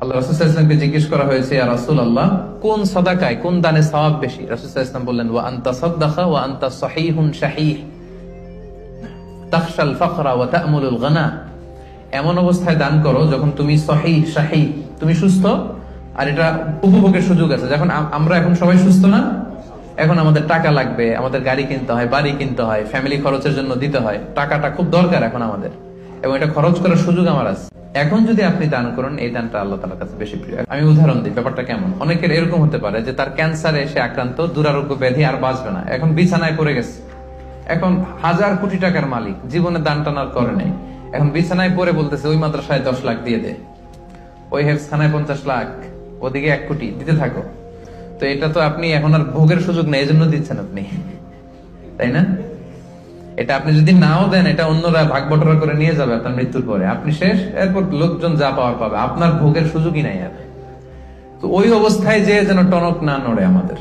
আল্লাহ রাসূল সাল্লাল্লাহু আলাইহি ওয়াসাল্লামকে জিজ্ঞেস করা হয়েছে, ইয়া রাসূলুল্লাহ, কোন সাদাকায়, কোন দানে সওয়াব বেশি? রাসূল সাল্লাল্লাহু আলাইহি ওয়াসাল্লাম বললেন, ওয়া আনতা সাদাকা ওয়া আনতা সহিহুন শাহীহ তাখশাল ফাকরা ওয়া তা'মুলুল গানা। এমন অবস্থায় দান করো যখন তুমি সহিহ শাহী, তুমি সুস্থ আর এটা উপভোগের সুযোগ আছে। যখন আমরা এখন সবাই সুস্থ না, এখন আমাদের টাকা লাগবে, আমাদের গাড়ি কিনতে হয়, বাড়ি কিনতে হয়, ফ্যামিলি খরচের জন্য দিতে হয়, টাকাটা খুব দরকার এখন আমাদের, এবং এটা খরচ করার সুযোগ আমার আছে। এখন যদি আপনি দান করেন, এই দানটা আল্লাহ তাআলার কাছে বেশি প্রিয়। আমি উদাহরণ দিই, ব্যাপারটা কেমন। অনেকের এরকম হতে পারে যে তার ক্যান্সারে সে আক্রান্ত, দুরারোগ্য ব্যাধি, আর বাঁচবে না, এখন বিছানায় পড়ে গেছে, এখন হাজার কোটি টাকার মালিক, জীবনে দান টানার করে নেই, এখন বিছানায় পড়ে বলতেছে ওই মাদ্রাসায় 10 লাখ দিয়ে দে, ওই হেফজখানায় 50 লাখ, ওদিকে 1 কোটি দিতে থাকো। তো এটা তো আপনি এখন আর ভোগের সুযোগ নেই, এজন্য দিচ্ছেন আপনি, তাই না? এটা আপনি যদি নাও দেন, এটা অন্যরা ভাগ বটরা করে নিয়ে যাবে আপনার মৃত্যুর পরে, আপনি শেষ, এরপর লোকজন যা পাওয়ার পাবে, আপনার ভোগের সুযোগই নাই আর। তো ওই অবস্থায় যে যেন টনক না নড়ে আমাদের।